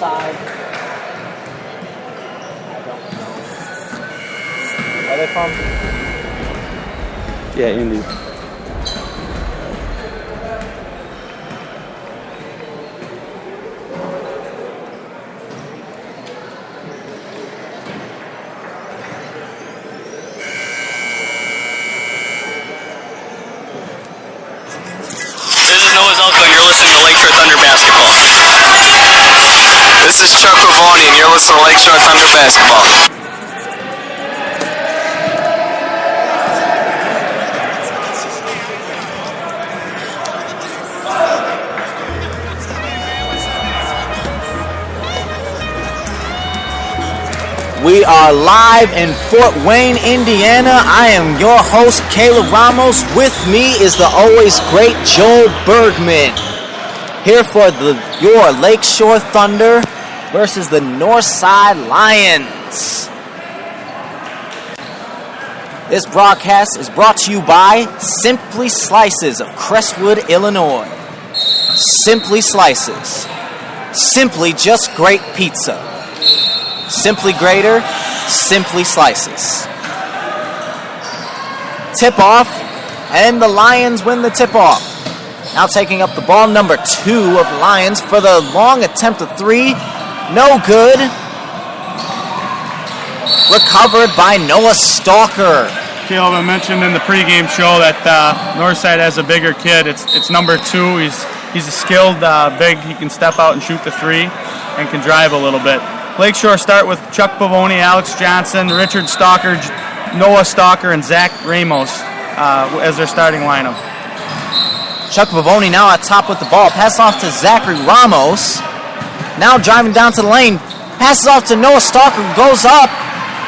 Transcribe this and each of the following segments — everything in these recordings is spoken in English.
Northside. I don't know. Where are they from? Yeah, Indy. You're listening to Lakeshore Thunder Basketball. This is Chuck Pavoni, and you're listening to Lakeshore Thunder Basketball. We are live in Fort Wayne, Indiana. I am your host, Caleb Ramos. With me is the always great Joel Bergman. Here for your Lakeshore Thunder versus the Northside Lions. This broadcast is brought to you by Simply Slices of Crestwood, Illinois. Simply Slices. Simply just great pizza. Simply greater, Simply Slices. Tip off, and the Lions win the tip off. Now taking up the ball, number 2 of Lions for the long attempt of 3. No good. Recovered by Noah Stalker. Caleb, I mentioned in the pregame show that Northside has a bigger kid. It's number 2. He's a skilled big. He can step out and shoot the 3 and can drive a little bit. Lakeshore start with Chuck Pavoni, Alex Johnson, Richard Stalker, Noah Stalker, and Zach Ramos as their starting lineup. Chuck Pavoni now at top with the ball. Pass off to Zachary Ramos. Now driving down to the lane. Passes off to Noah Stalker, who goes up,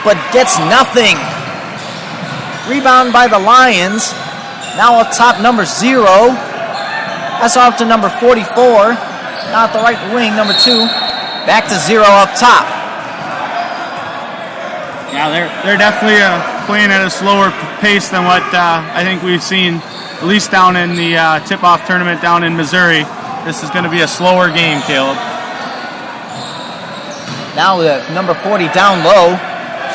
but gets nothing. Rebound by the Lions. Now up top, number 0. Pass off to number 44. Now at the right wing, number 2. Back to 0 up top. Yeah, they're definitely playing at a slower pace than what I think we've seen, at least down in the tip-off tournament down in Missouri. This is going to be a slower game, Caleb. Now with number 40 down low,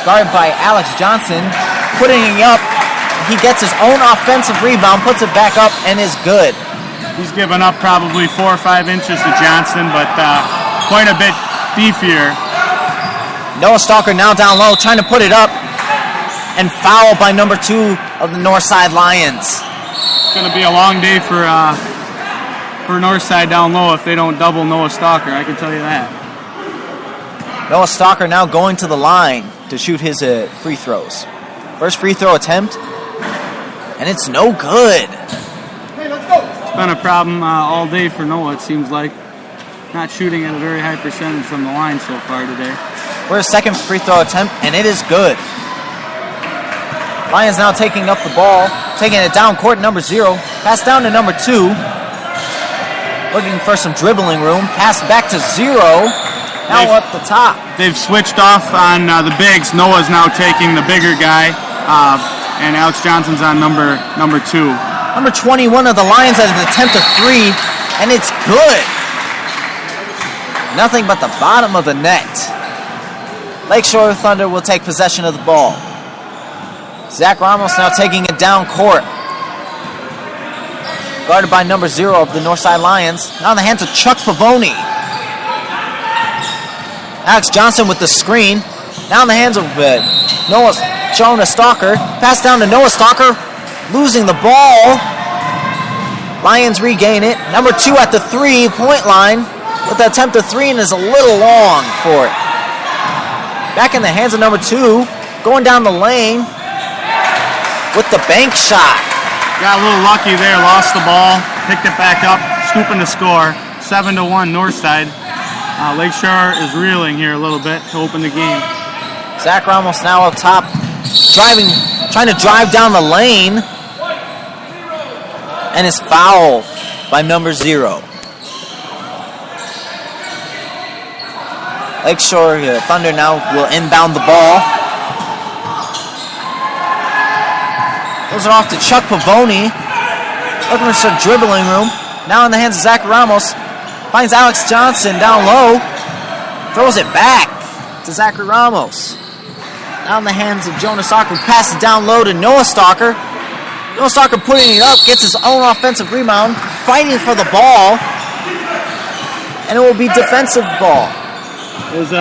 guarded by Alex Johnson, putting it up. He gets his own offensive rebound, puts it back up, and is good. He's given up probably 4 or 5 inches to Johnson, but quite a bit beefier. Noah Stalker now down low, trying to put it up, and foul by number 2 of the Northside Lions. It's going to be a long day for Northside down low if they don't double Noah Stalker, I can tell you that. Noah Stalker now going to the line to shoot his free throws. First free throw attempt, and it's no good. It's been a problem all day for Noah, it seems like. Not shooting at a very high percentage from the line so far today. For a second free throw attempt, and it is good. Lions now taking up the ball, taking it down court, number 0. Pass down to number 2. Looking for some dribbling room. Pass back to 0. Now up the top. They've switched off on the bigs. Noah's now taking the bigger guy, and Alex Johnson's on number 2. Number 21 of the Lions has an attempt of 3, and it's good. Nothing but the bottom of the net. Lakeshore Thunder will take possession of the ball. Zach Ramos now taking it down court. Guarded by number 0 of the Northside Lions. Now in the hands of Chuck Pavoni. Alex Johnson with the screen. Now in the hands of Noah Stalker. Pass down to Noah Stalker. Losing the ball. Lions regain it. Number 2 at the 3-point line. With the attempt of 3 and is a little long for it. Back in the hands of number 2. Going down the lane with the bank shot. Got a little lucky there. Lost the ball. Picked it back up. Scooping the score. 7-1 Northside. Lakeshore is reeling here a little bit to open the game. Zach Ramos now up top. Trying to drive down the lane. And is fouled by number 0. Lakeshore Thunder now will inbound the ball. Throws it off to Chuck Pavoni. Looking for some dribbling room. Now in the hands of Zach Ramos. Finds Alex Johnson down low. Throws it back to Zachary Ramos. Now in the hands of Jonah Stalker. Passes down low to Noah Stalker. Noah Stalker putting it up. Gets his own offensive rebound. Fighting for the ball. And it will be defensive ball. It was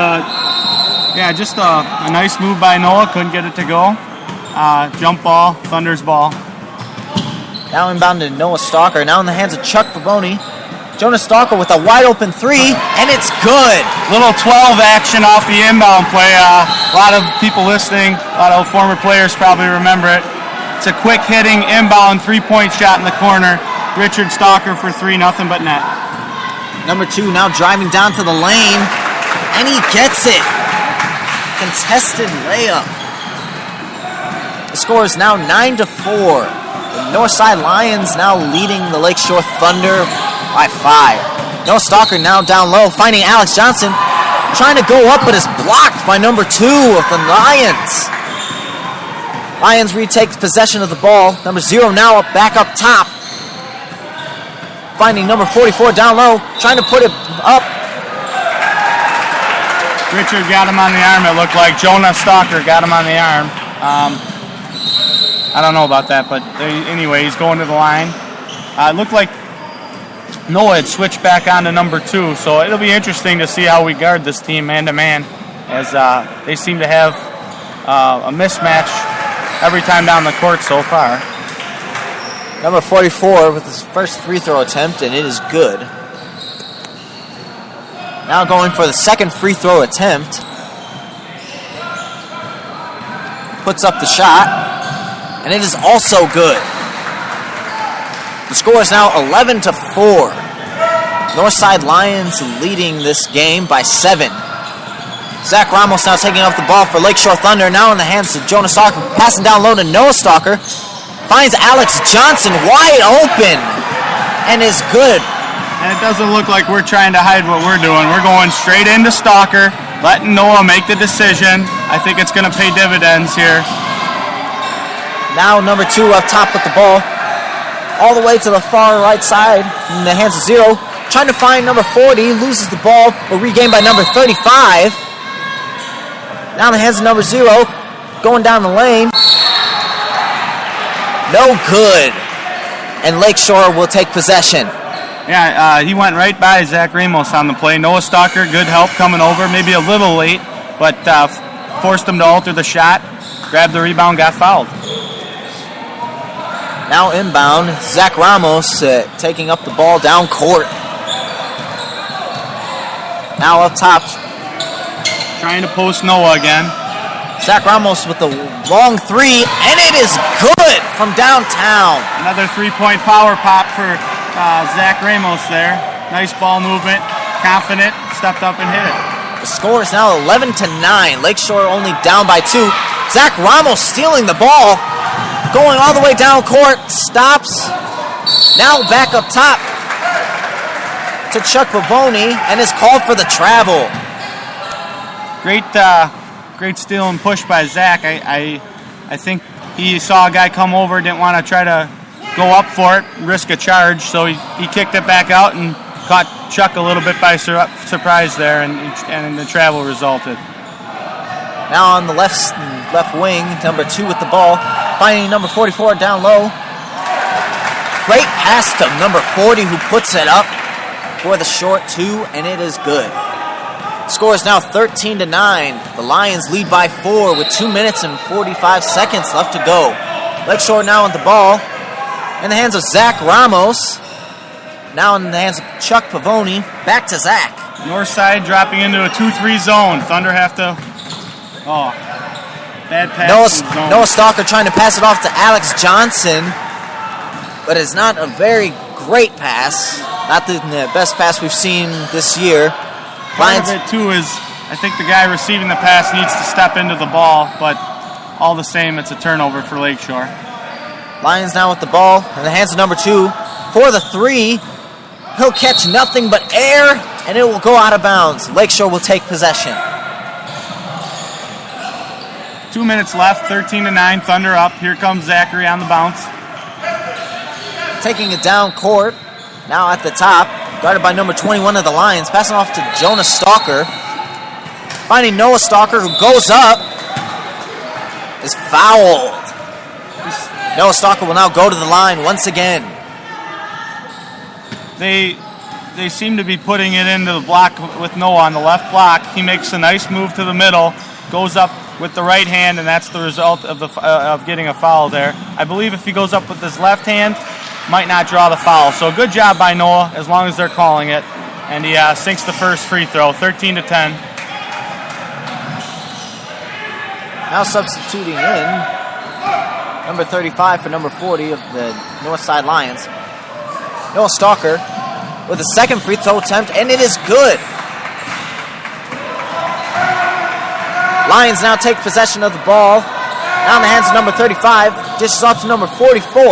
just a nice move by Noah. Couldn't get it to go. Jump ball, Thunder's ball. Now inbound to Noah Stalker. Now in the hands of Chuck Pavoni. Jonas Stalker with a wide open three, and it's good. Little 12 action off the inbound play. A lot of people listening, a lot of former players probably remember it. It's a quick hitting inbound 3-point shot in the corner. Richard Stalker for 3, nothing but net. Number 2 now driving down to the lane, and he gets it. Contested layup. The score is now 9-4. The Northside Lions now leading the Lakeshore Thunder by 5. Noah Stalker now down low, finding Alex Johnson, trying to go up, but is blocked by number 2 of the Lions. Lions retakes possession of the ball. Number 0 now back up top. Finding number 44 down low, trying to put it up. Richard got him on the arm, it looked like. Jonah Stalker got him on the arm. I don't know about that, but anyway, he's going to the line. It looked like Noah had switched back on to number 2, so it'll be interesting to see how we guard this team man-to-man, as they seem to have a mismatch every time down the court so far. Number 44 with his first free throw attempt, and it is good. Now going for the second free throw attempt. Puts up the shot, and it is also good. The score is now 11-4. Northside Lions leading this game by 7. Zach Ramos now taking up the ball for Lakeshore Thunder. Now in the hands of Jonas Stalker. Passing down low to Noah Stalker. Finds Alex Johnson wide open. And is good. And it doesn't look like we're trying to hide what we're doing. We're going straight into Stalker, letting Noah make the decision. I think it's going to pay dividends here. Now number 2 up top with the ball. All the way to the far right side in the hands of 0. Trying to find number 40. Loses the ball, but regained by number 35. Now in the hands of number 0. Going down the lane. No good. And Lakeshore will take possession. Yeah, he went right by Zach Ramos on the play. Noah Stalker, good help coming over. Maybe a little late, but forced him to alter the shot. Grabbed the rebound, got fouled. Now inbound, Zach Ramos taking up the ball down court. Now up top. Trying to post Noah again. Zach Ramos with the long 3, and it is good from downtown. Another 3-point power pop for Zach Ramos there. Nice ball movement, confident, stepped up and hit it. The score is now 11-9. Lakeshore only down by 2. Zach Ramos stealing the ball. Going all the way down court, stops. Now back up top to Chuck Pavoni, and is called for the travel. Great steal and push by Zach. I think he saw a guy come over, didn't want to try to go up for it, risk a charge, so he kicked it back out and caught Chuck a little bit by surprise there, and the travel resulted. Now on the left wing, number 2 with the ball, finding number 44 down low. Great pass to number 40, who puts it up for the short 2, and it is good. Score is now 13-9. The Lions lead by 4 with 2 minutes and 45 seconds left to go. Lakeshore now on the ball. In the hands of Zach Ramos. Now in the hands of Chuck Pavoni. Back to Zach. Northside dropping into a 2-3 zone. Thunder have to... Oh, bad pass. Noah Stalker trying to pass it off to Alex Johnson. But it's not a very great pass. Not the best pass we've seen this year. Part of it, too, is I think the guy receiving the pass needs to step into the ball, but all the same, it's a turnover for Lakeshore. Lions now with the ball in the hands of number 2 for the 3. He'll catch nothing but air, and it will go out of bounds. Lakeshore will take possession. 2 minutes left, 13-9, Thunder up. Here comes Zachary on the bounce. Taking it down court, now at the top. Guarded by number 21 of the Lions. Passing off to Jonas Stalker. finding Noah Stalker, who goes up, is fouled. Noah Stalker will now go to the line once again. They seem to be putting it into the block with Noah on the left block. He makes a nice move to the middle, goes up with the right hand, and that's the result of getting a foul there. I believe if he goes up with his left hand, might not draw the foul. So good job by Noah, as long as they're calling it. And he sinks the first free throw, 13-10. Now substituting in number 35 for number 40 of the Northside Lions, Noah Stalker, with a second free throw attempt, and it is good. Lions now take possession of the ball. Now in the hands of number 35. Dishes off to number 44.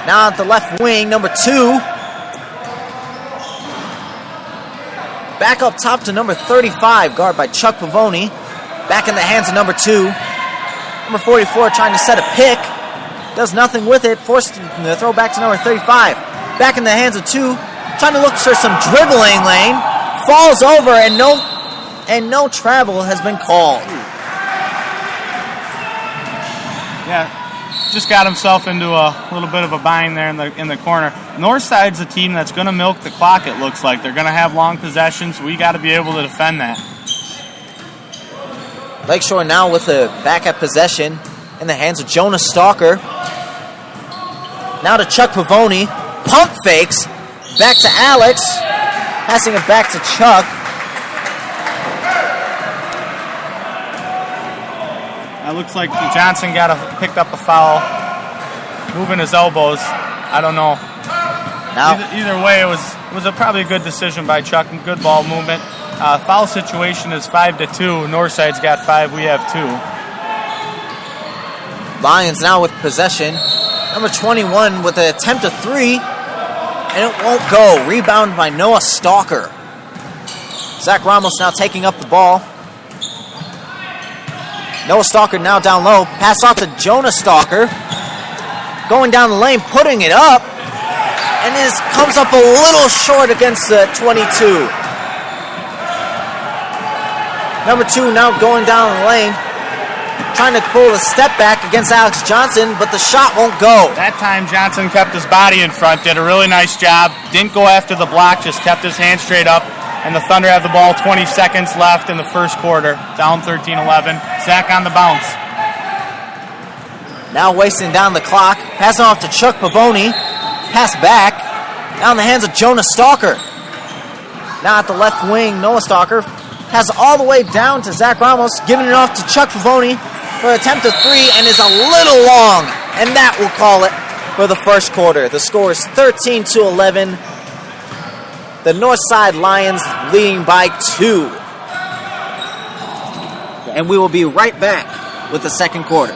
Now at the left wing, number 2. Back up top to number 35, guarded by Chuck Pavoni. Back in the hands of number 2. Number 44 trying to set a pick. Does nothing with it. Forced to throw back to number 35. Back in the hands of 2. Trying to look for some dribbling lane. Falls over and no travel has been called. Yeah, just got himself into a little bit of a bind there in the corner. Northside's a team that's going to milk the clock, it looks like. They're going to have long possessions. We got to be able to defend that. Lakeshore now with a back at possession in the hands of Jonas Stalker. Now to Chuck Pavoni. Pump fakes. Back to Alex. Passing it back to Chuck. It looks like Johnson picked up a foul, moving his elbows. I don't know. Now, either way, it was probably a good decision by Chuck. Good ball movement. Foul situation is 5-2. Northside's got 5. We have 2. Lions now with possession. Number 21 with an attempt of 3, and it won't go. Rebound by Noah Stalker. Zach Ramos now taking up the ball. Noah Stalker now down low. Pass off to Jonas Stalker. Going down the lane, putting it up. And it comes up a little short against the 22. Number 2 now going down the lane. Trying to pull a step back against Alex Johnson, but the shot won't go. That time Johnson kept his body in front, did a really nice job. Didn't go after the block, just kept his hand straight up. And the Thunder have the ball, 20 seconds left in the first quarter. Down 13-11. Zach on the bounce. Now wasting down the clock. Passing off to Chuck Pavoni. Pass back. Now in the hands of Jonas Stalker. Now at the left wing, Noah Stalker has all the way down to Zach Ramos, giving it off to Chuck Pavoni for an attempt of 3, and is a little long. And that will call it for the first quarter. The score is 13-11. The Northside Lions leading by 2. And we will be right back with the second quarter.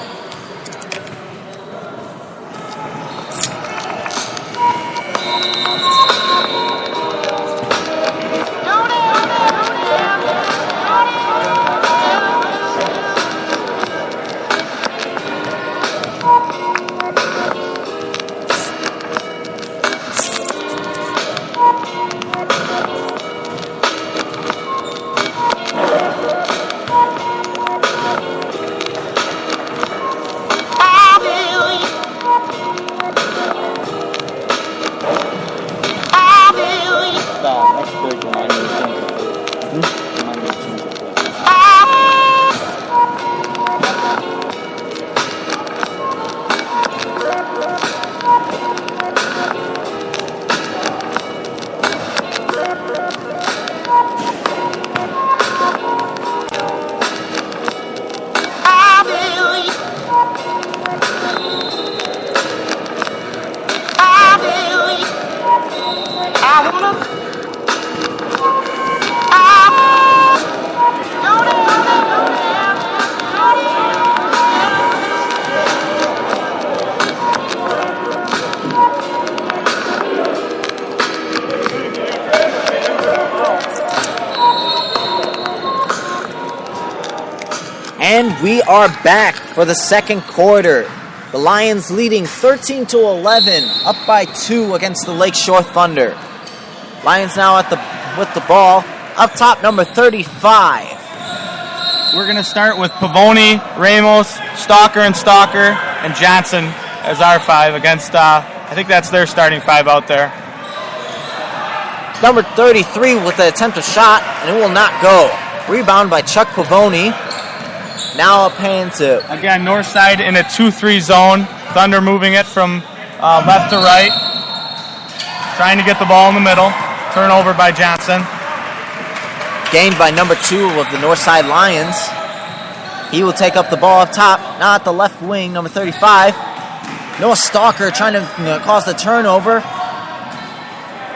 And we are back for the second quarter. The Lions leading 13-11, up by 2 against the Lakeshore Thunder. Lions now with the ball. Up top, number 35. We're going to start with Pavoni, Ramos, Stalker, and Johnson as our 5 against, I think that's their starting 5 out there. Number 33 with the attempt of shot, and it will not go. Rebound by Chuck Pavoni. Now up hand to... Again, Northside in a 2-3 zone. Thunder moving it from left to right. Trying to get the ball in the middle. Turnover by Johnson. Gained by number 2 of the Northside Lions. He will take up the ball up top. Now at the left wing, number 35. Noah Stalker trying to cause the turnover.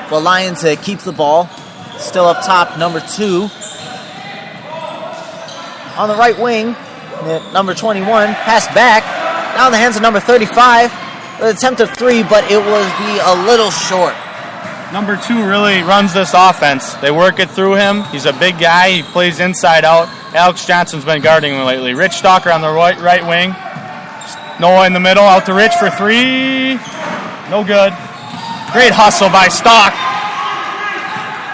The Lions keep the ball. Still up top, number 2. On the right wing, number 21. Pass back. Now in the hands of number 35. An attempt of 3, but it will be a little short. Number 2 really runs this offense. They work it through him. He's a big guy. He plays inside out. Alex Johnson's been guarding him lately. Rich Stalker on the right wing. Noah in the middle. Out to Rich for 3. No good. Great hustle by Stock.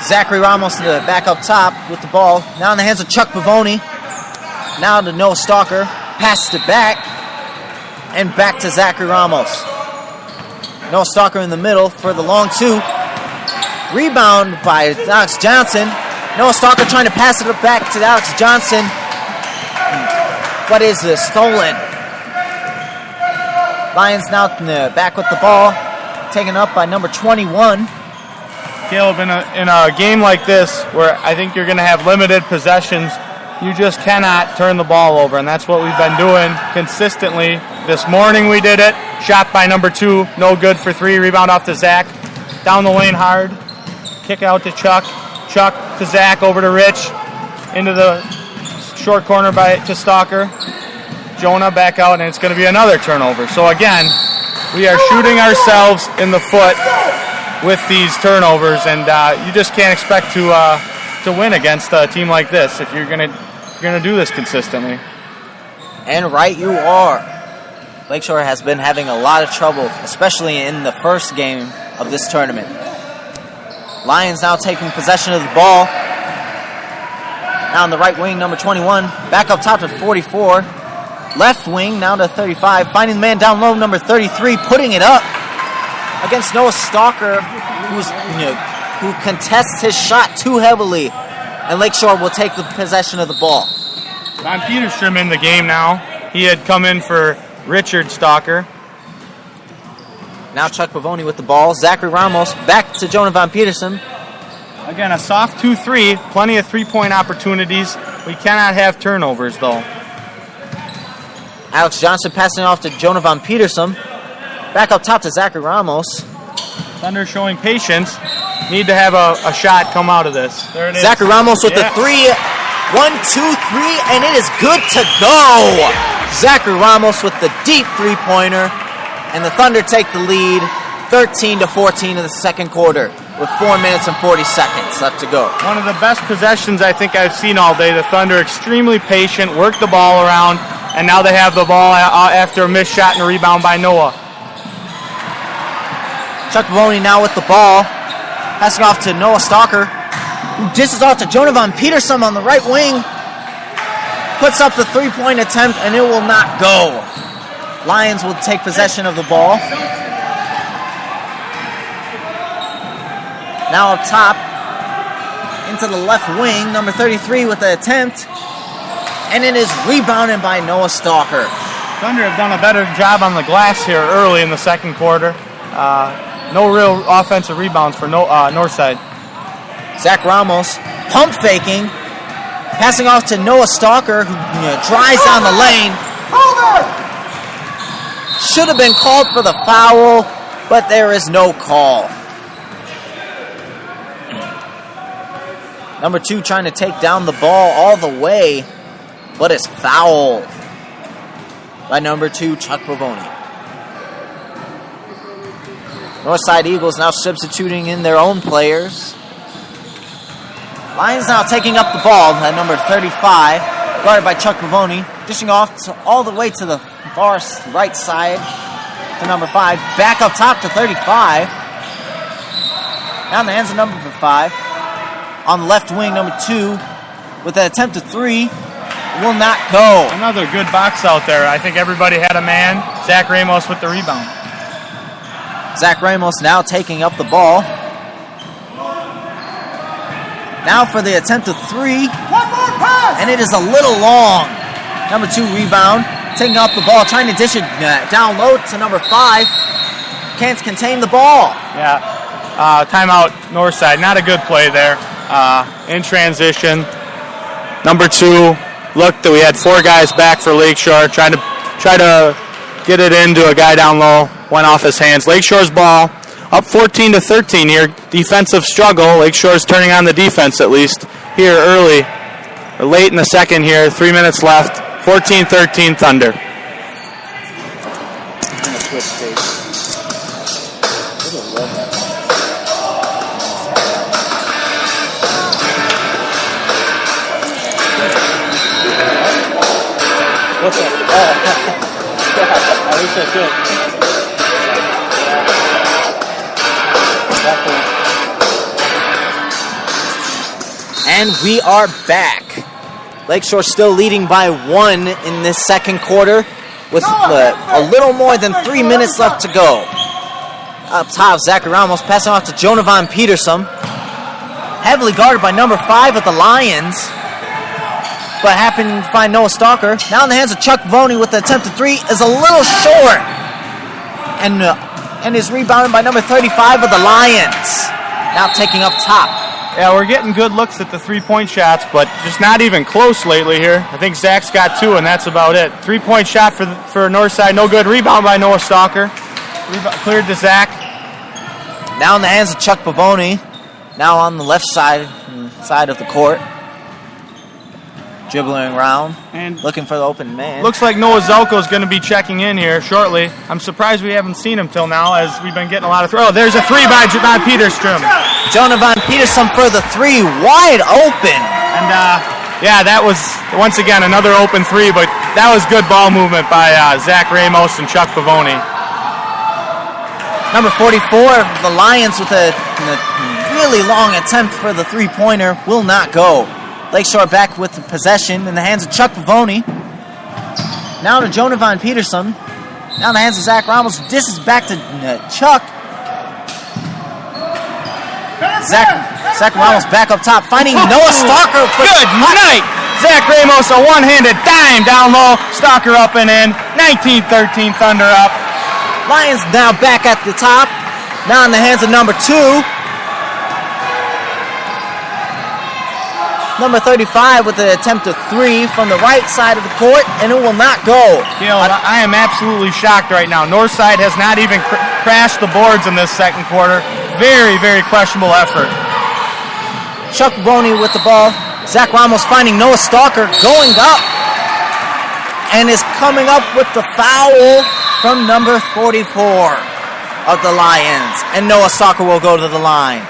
Zachary Ramos back up top with the ball. Now in the hands of Chuck Pavoni. Now to Noah Stalker. Passed it back. And back to Zachary Ramos. Noah Stalker in the middle for the long 2. Rebound by Alex Johnson. Noah Stalker trying to pass it back to Alex Johnson. But is stolen. Lions now back with the ball. Taken up by number 21. Caleb, in a game like this, where I think you're going to have limited possessions, you just cannot turn the ball over, and that's what we've been doing consistently. This morning we did it. Shot by number 2, no good for 3. Rebound off to Zach. Down the lane hard. Kick out to Chuck. Chuck to Zach, over to Rich. Into the short corner to Stalker. Jonah back out, and it's going to be another turnover. So again, we are shooting ourselves in the foot with these turnovers, and you just can't expect to win against a team like this if you're going to do this consistently. And right you are. Lakeshore has been having a lot of trouble, especially in the first game of this tournament. Lions now taking possession of the ball. Now on the right wing, number 21. Back up top to 44. Left wing, now to 35. Finding the man down low, number 33. Putting it up against Noah Stalker, who contests his shot too heavily. And Lakeshore will take the possession of the ball. Von Peterstrom in the game now. He had come in for Richard Stalker. Now Chuck Pavoni with the ball. Zachary Ramos back to Jonah Von Peterson. Again, a soft 2-3. Plenty of three-point opportunities. We cannot have turnovers, though. Alex Johnson passing off to Jonah Von Peterson. Back up top to Zachary Ramos. Thunder showing patience. Need to have a shot come out of this. There it is. Zachary Ramos with the 3. 1, 2, 3, and it is good to go. Zachary Ramos with the deep three-pointer. And the Thunder take the lead 13-14 in the second quarter with 4 minutes and 40 seconds left to go. One of the best possessions I think I've seen all day. The Thunder extremely patient, work the ball around, and now they have the ball after a missed shot and a rebound by Noah. Chuck Pavoni now with the ball. Passing off to Noah Stalker, who dishes off to Jonah Von Peterson on the right wing. Puts up the three-point attempt, and it will not go. Lions will take possession of the ball. Now up top, into the left wing, number 33 with the attempt. And it is rebounded by Noah Stalker. Thunder have done a better job on the glass here early in the second quarter. No real offensive rebounds for Northside. Zach Ramos pump faking, passing off to Noah Stalker, who drives down the lane. Should have been called for the foul, but there is no call. Number 2 trying to take down the ball all the way, but is fouled by number 2, Chuck Pavoni. Northside Eagles now substituting in their own players. Lions now taking up the ball at number 35, guarded by Chuck Pavoni, dishing off all the way to the far right side to number 5. Back up top to 35. Now in the hands of number 5. on the left wing, number 2, with an attempt at 3. Will not go. Another good box out there. I think everybody had a man. Zach Ramos with the rebound. Zach Ramos now taking up the ball. Now for the attempt at 3. And it is a little long. Number 2 rebound. Taking up the ball, trying to dish it down low to number 5. Can't contain the ball. Yeah. Timeout, Northside. Not a good play there. In transition. Number 2 looked that we had 4 guys back for Lakeshore. Try to get it into a guy down low. Went off his hands. Lakeshore's ball up 14-13 here. Defensive struggle. Lakeshore's turning on the defense at least here early. Or late in the second here. 3 minutes left. 14-13 Thunder. What's that? Oh. I wish I could. And we are back. Lakeshore still leading by 1 in this second quarter with a little more than 3 minutes left to go. Up top, Zachary Ramos passing off to Jonavan Peterson. Heavily guarded by number 5 of the Lions. But happened to find Noah Stalker. Now in the hands of Chuck Voney with the attempt at 3 is a little short. And is rebounded by number 35 of the Lions. Now taking up top. Yeah, we're getting good looks at the three-point shots, but just not even close lately here. I think Zach's got 2, and that's about it. 3-point shot for Northside, no good. Rebound by Noah Stalker. Cleared to Zach. Now in the hands of Chuck Pavoni. Now on the left side of the court. Dribbling around and looking for the open man. Looks like Noah Zelko is going to be checking in here shortly. I'm surprised we haven't seen him till now, as we've been getting a lot of throws. Oh, there's a 3 by Jonavan Peterstrom. Jonavan Peterson for the 3, wide open. And yeah, that was once again another open 3, but that was good ball movement by Zach Ramos and Chuck Pavoni. Number 44, the Lions with a really long attempt for the 3-pointer will not go. Lakeshore back with the possession in the hands of Chuck Pavoni. Now to Jonavan Peterson. Now in the hands of Zach Ramos. This is back to Chuck. Zach Ramos back up top, finding Noah Stalker. Good night! Zach Ramos, a one-handed dime down low. Stalker up and in. 19-13 Thunder up. Lions now back at the top. Now in the hands of number 2. Number 35 with the attempt at 3 from the right side of the court, and it will not go. Caleb, I am absolutely shocked right now. Northside has not even crashed the boards in this second quarter. Very, very questionable effort. Chuck Roney with the ball. Zach Ramos finding Noah Stalker going up, and is coming up with the foul from number 44 of the Lions. And Noah Stalker will go to the line.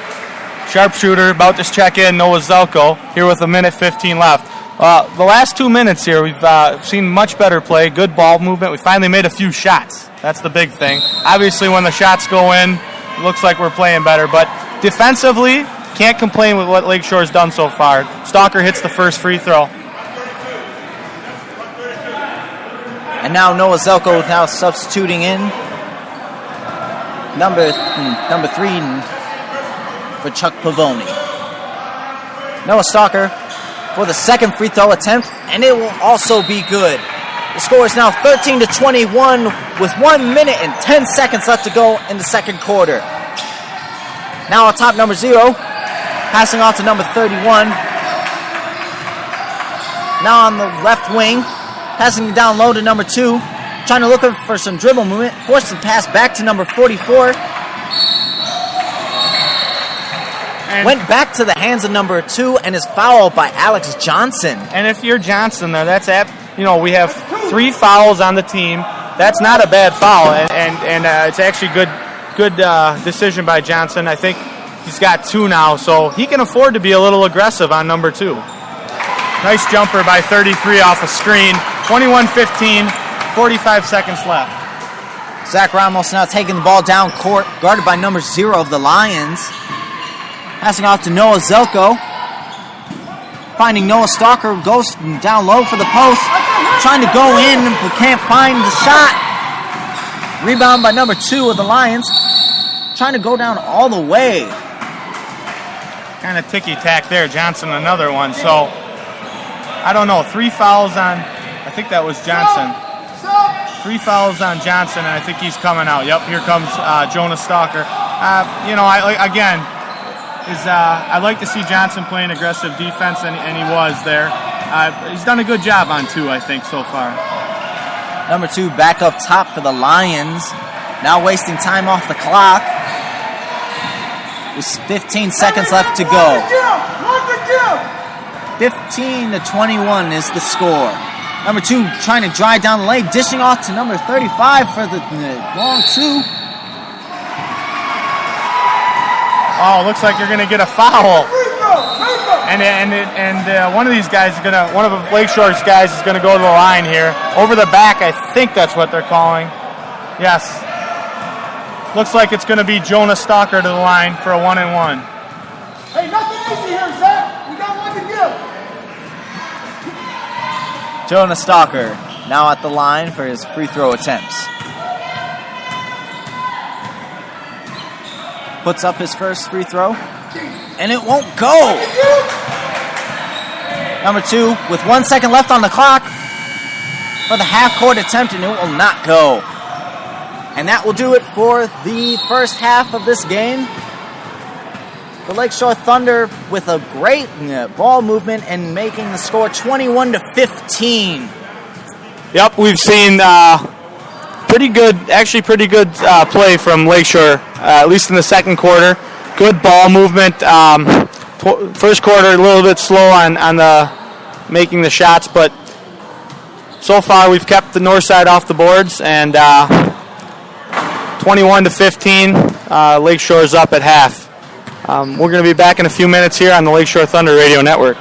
Sharpshooter about to check in, Noah Zelko, here with 1:15 left. The last 2 minutes here, we've seen much better play, good ball movement. We finally made a few shots. That's the big thing. Obviously, when the shots go in, it looks like we're playing better. But defensively, can't complain with what Lakeshore's done so far. Stalker hits the first free throw. And now Noah Zelko now substituting in. Number 3 for Chuck Pavoni. Noah Stalker for the second free throw attempt, and it will also be good. The score is now 13-21 with 1 minute and 10 seconds left to go in the second quarter. Now on top, number 0, passing off to number 31. Now on the left wing, passing it down low to number 2, trying to look for some dribble movement, forced the pass back to number 44. Went back to the hands of number 2 and is fouled by Alex Johnson. And if you're Johnson there, we have 3 fouls on the team. That's not a bad foul, and it's actually good decision by Johnson. I think he's got 2 now, so he can afford to be a little aggressive on number 2. Nice jumper by 33 off a screen. 21-15, 45 seconds left. Zach Ramos now taking the ball down court, guarded by number 0 of the Lions. Passing off to Noah Zelko. finding Noah Stalker, goes down low for the post, trying to go in but can't find the shot. Rebound by number 2 of the Lions, trying to go down all the way. Kind of ticky-tack there. Johnson, another one. So, I don't know. 3 fouls on, I think that was Johnson. 3 fouls on Johnson, and I think he's coming out. Yep, here comes Jonas Stalker. I like to see Johnson playing aggressive defense, and he was there. He's done a good job on 2, I think, so far. Number 2 back up top for the Lions. Now wasting time off the clock. There's 15 seconds left to go. 15-21 is the score. Number 2 trying to drive down the lane, dishing off to number 35 for the long 2. Oh, looks like you're going to get a foul. And one of these guys is one of Lakeshore's guys is going to go to the line here. Over the back, I think that's what they're calling. Yes. Looks like it's going to be Jonas Stalker to the line for a 1-and-1. Hey, nothing easy here, Zach. We got one to give. Jonas Stalker now at the line for his free throw attempts. Puts up his first free throw, and it won't go. Number 2 with 1 second left on the clock for the half-court attempt, and it will not go. And that will do it for the first half of this game. The Lakeshore Thunder with a great ball movement and making the score 21-15. Yep, we've seen pretty good play from Lakeshore, at least in the second quarter. Good ball movement. First quarter a little bit slow on the making the shots, but so far we've kept the Northside off the boards, and 21-15. Lakeshore's up at half. We're going to be back in a few minutes here on the Lakeshore Thunder Radio Network.